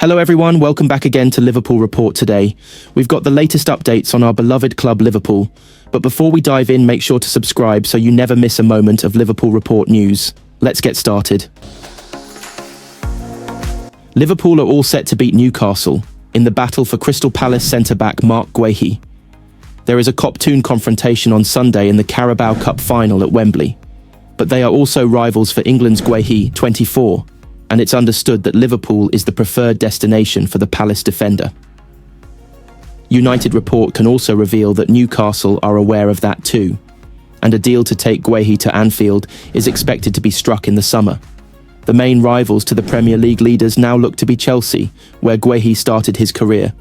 Hello everyone, welcome back again to Liverpool Report today. We've got the latest updates on our beloved club Liverpool, but before we dive in, make sure to subscribe so you never miss a moment of Liverpool Report news. Let's get started. Liverpool are all set to beat Newcastle in the battle for Crystal Palace centre-back Marc Guehi. There is a Cop-Toon confrontation on Sunday in the Carabao Cup final at Wembley, but they are also rivals for England's Guehi, 24, and it's understood that Liverpool is the preferred destination for the Palace defender. United Report can also reveal that Newcastle are aware of that too, and a deal to take Guehi to Anfield is expected to be struck in the summer. The main rivals to the Premier League leaders now look to be Chelsea, where Guehi started his career,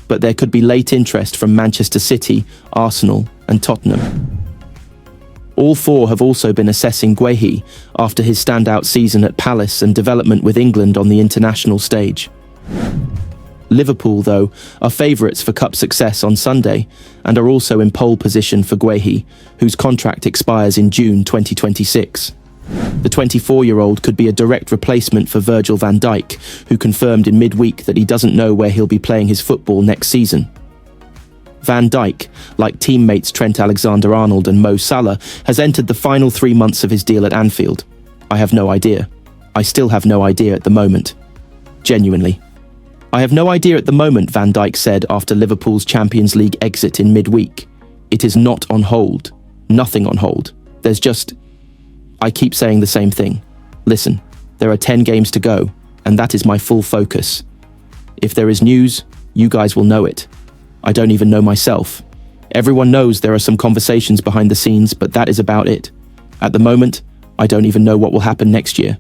but there could be late interest from Manchester City, Arsenal and Tottenham. All four have also been assessing Guehi after his standout season at Palace and development with England on the international stage. Liverpool, though, are favourites for cup success on Sunday and are also in pole position for Guehi, whose contract expires in June 2026. The 24-year-old could be a direct replacement for Virgil van Dijk, who confirmed in midweek that he doesn't know where he'll be playing his football next season. Van Dijk, like teammates Trent Alexander-Arnold and Mo Salah, has entered the final 3 months of his deal at Anfield. I have no idea. I still have no idea at the moment. Genuinely. I have no idea at the moment, Van Dijk said after Liverpool's Champions League exit in midweek. It is not on hold. Nothing on hold. There's just... I keep saying the same thing. Listen, there are 10 games to go, and that is my full focus. If there is news, you guys will know it. I don't even know myself. Everyone knows there are some conversations behind the scenes, but that is about it. At the moment, I don't even know what will happen next year.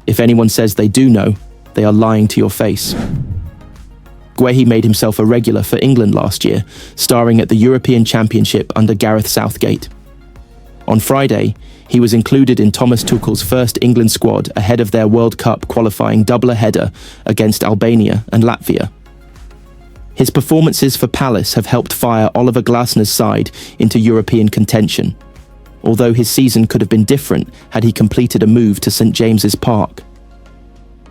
If anyone says they do know, they are lying to your face. Guehi made himself a regular for England last year, starring at the European Championship under Gareth Southgate. On Friday, he was included in Thomas Tuchel's first England squad ahead of their World Cup qualifying doubler-header against Albania and Latvia. His performances for Palace have helped fire Oliver Glasner's side into European contention, although his season could have been different had he completed a move to St James's Park.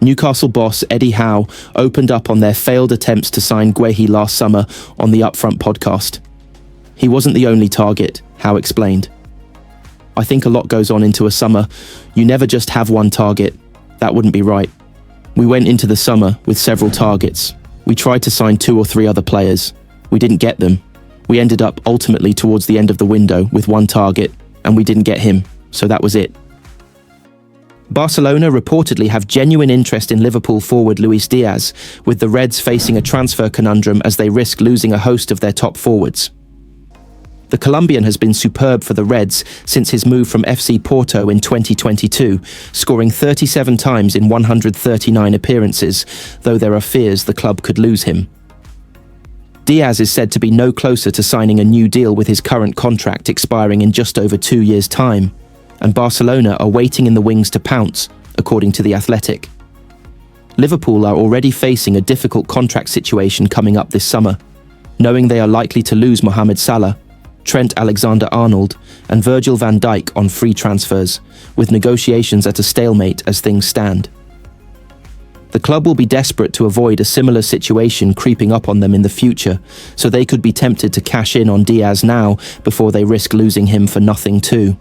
Newcastle boss Eddie Howe opened up on their failed attempts to sign Guehi last summer on the Upfront podcast. He wasn't the only target, Howe explained. I think a lot goes on into a summer. You never just have one target. That wouldn't be right. We went into the summer with several targets. We tried to sign 2 or 3 other players. We didn't get them. We ended up ultimately towards the end of the window with one target, and we didn't get him, so that was it. Barcelona reportedly have genuine interest in Liverpool forward Luis Diaz, with the Reds facing a transfer conundrum as they risk losing a host of their top forwards. The Colombian has been superb for the Reds since his move from FC Porto in 2022, scoring 37 times in 139 appearances, though there are fears the club could lose him. Diaz is said to be no closer to signing a new deal with his current contract expiring in just over 2 years' time, and Barcelona are waiting in the wings to pounce, according to The Athletic. Liverpool are already facing a difficult contract situation coming up this summer, knowing they are likely to lose Mohamed Salah, Trent Alexander-Arnold and Virgil van Dijk on free transfers, with negotiations at a stalemate as things stand. The club will be desperate to avoid a similar situation creeping up on them in the future, so they could be tempted to cash in on Diaz now before they risk losing him for nothing too.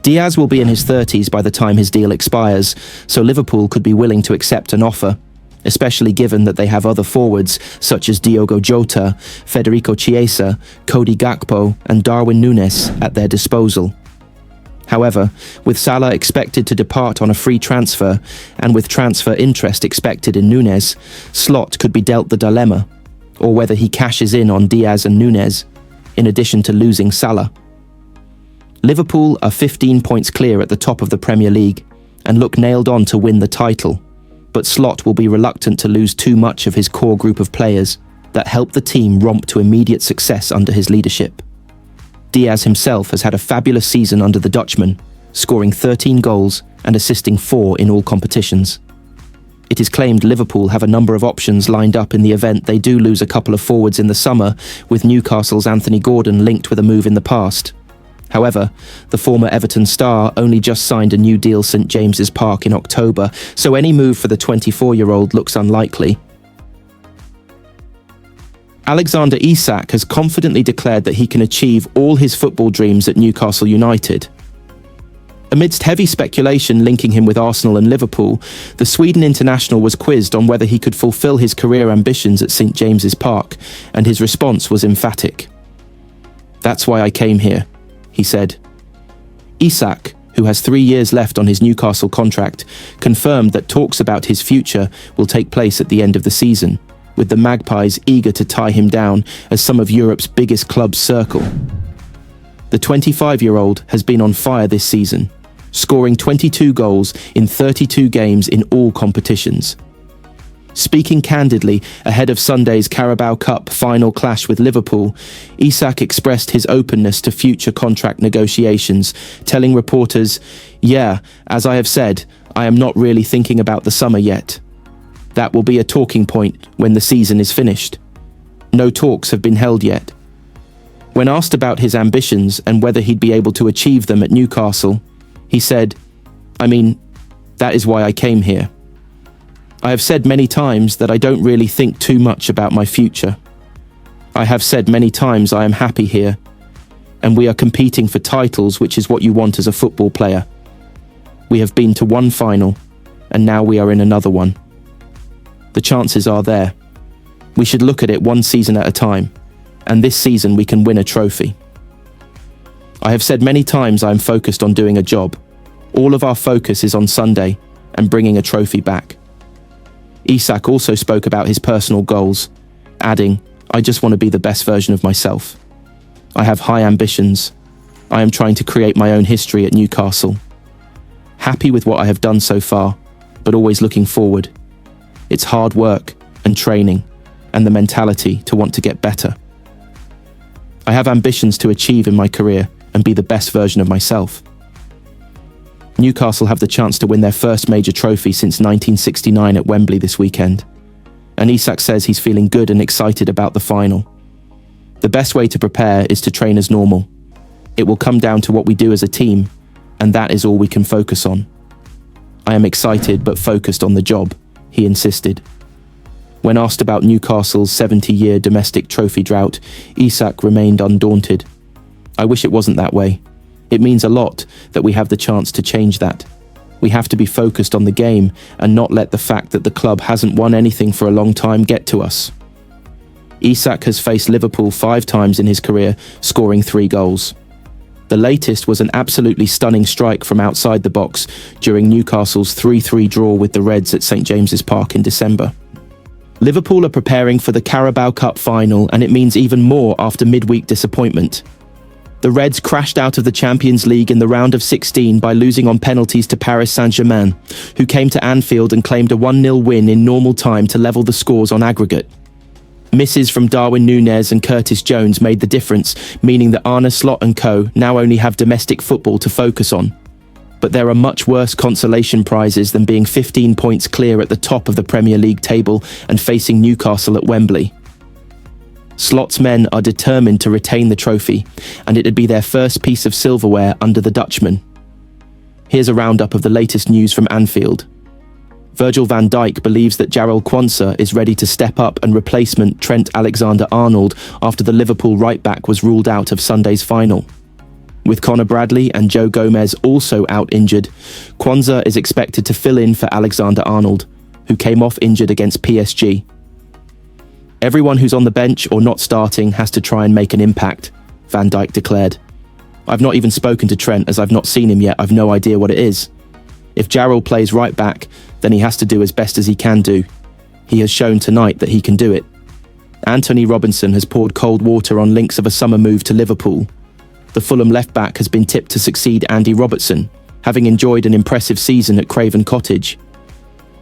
Diaz will be in his 30s by the time his deal expires, so Liverpool could be willing to accept an offer, especially given that they have other forwards such as Diogo Jota, Federicochiesa, Cody Gakpo and Darwin Núñez at their disposal. However, with Salah expected to depart on a free transfer and with transfer interest expected in Núñez, Slot could be dealt the dilemma, or whether he cashes in on Diaz and Núñez, in addition to losing Salah. Liverpool are 15 points clear at the top of the Premier League and look nailed on to win the title, but Slot will be reluctant to lose too much of his core group of players that helped the team romp to immediate success under his leadership. Diaz himself has had a fabulous season under the Dutchman, scoring 13 goals and assisting 4 in all competitions. It is claimed Liverpool have a number of options lined up in the event they do lose a couple of forwards in the summer, with Newcastle's Anthony Gordon linked with a move in the past. However, the former Everton star only just signed a new deal St James's Park in October, so any move for the 24-year-old looks unlikely. Alexander Isak has confidently declared that he can achieve all his football dreams at Newcastle United. Amidst heavy speculation linking him with Arsenal and Liverpool, the Sweden international was quizzed on whether he could fulfill his career ambitions at St James's Park, and his response was emphatic. "That's why I came here," he said. Isak, who has 3 years left on his Newcastle contract, confirmed that talks about his future will take place at the end of the season, with the Magpies eager to tie him down as some of Europe's biggest clubs circle. The 25-year-old has been on fire this season, scoring 22 goals in 32 games in all competitions. Speaking candidly ahead of Sunday's Carabao Cup final clash with Liverpool, Isak expressed his openness to future contract negotiations, telling reporters, "Yeah, as I have said, I am not really thinking about the summer yet. That will be a talking point when the season is finished. No talks have been held yet." When asked about his ambitions and whether he'd be able to achieve them at Newcastle, he said, "I mean, that is why I came here. I have said many times that I don't really think too much about my future. I have said many times I am happy here, and we are competing for titles, which is what you want as a football player. We have been to one final, and now we are in another one. The chances are there. We should look at it one season at a time, and this season we can win a trophy. I have said many times I am focused on doing a job. All of our focus is on Sunday and bringing a trophy back." Isak also spoke about his personal goals, adding, "I just want to be the best version of myself. I have high ambitions. I am trying to create my own history at Newcastle. Happy with what I have done so far, but always looking forward. It's hard work and training and the mentality to want to get better. I have ambitions to achieve in my career and be the best version of myself." Newcastle have the chance to win their first major trophy since 1969 at Wembley this weekend, and Isak says he's feeling good and excited about the final. "The best way to prepare is to train as normal. It will come down to what we do as a team, and that is all we can focus on. I am excited but focused on the job," he insisted. When asked about Newcastle's 70-year domestic trophy drought, Isak remained undaunted. "I wish it wasn't that way. It means a lot that we have the chance to change that. We have to be focused on the game and not let the fact that the club hasn't won anything for a long time get to us." Isak has faced Liverpool 5 times in his career, scoring 3 goals. The latest was an absolutely stunning strike from outside the box during Newcastle's 3-3 draw with the Reds at St James's Park in December. Liverpool are preparing for the Carabao Cup final, and it means even more after midweek disappointment. The Reds crashed out of the Champions League in the round of 16 by losing on penalties to Paris Saint-Germain, who came to Anfield and claimed a 1-0 win in normal time to level the scores on aggregate. Misses from Darwin Núñez and curtisjones made the difference, meaning that Arneslot and co. now only have domestic football to focus on. But there are much worse consolation prizes than being 15 points clear at the top of the Premier League table and facing Newcastle at Wembley. Slot's men are determined to retain the trophy, and it'd be their first piece of silverware under the Dutchman. Here's a roundup of the latest news from Anfield. Virgil-van-Dijk believes that Jarell Quansah is ready to step up and replacement Trent Alexander-Arnold after the Liverpool right-back was ruled out of Sunday's final. With Connor Bradley and Joe Gomez also out injured, Quansah is expected to fill in for Alexander-Arnold, who came off injured against PSG. "Everyone who's on the bench or not starting has to try and make an impact," Van Dijk declared. "I've not even spoken to Trent as I've not seen him yet. I've no idea what it is. If Jarell plays right back, then he has to do as best as he can do. He has shown tonight that he can do it." Antonee Robinson has poured cold water on links of a summer move to Liverpool. The Fulham left-back has been tipped to succeed Andy Robertson, having enjoyed an impressive season at Craven Cottage.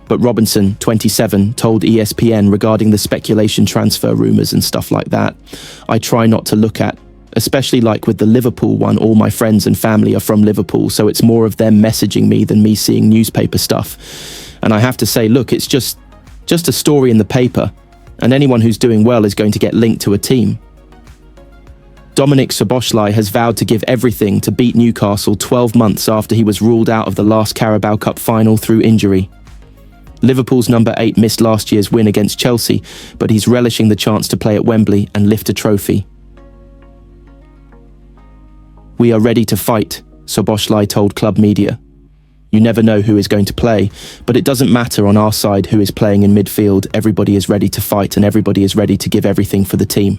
But Robinson, 27, told ESPN regarding the speculation transfer rumours and stuff like that, "I try not to look at, especially like with the Liverpool one, all my friends and family are from Liverpool, so it's more of them messaging me than me seeing newspaper stuff. And I have to say, look, it's just a story in the paper, and anyone who's doing well is going to get linked to a team." Dominik Szoboszlai has vowed to give everything to beat Newcastle 12 months after he was ruled out of the last Carabao Cup final through injury. Liverpool's number 8 missed last year's win against Chelsea, but he's relishing the chance to play at Wembley and lift a trophy. "We are ready to fight," Szoboszlai told club media. "You never know who is going to play, but it doesn't matter on our side who is playing in midfield. Everybody is ready to fight and everybody is ready to give everything for the team."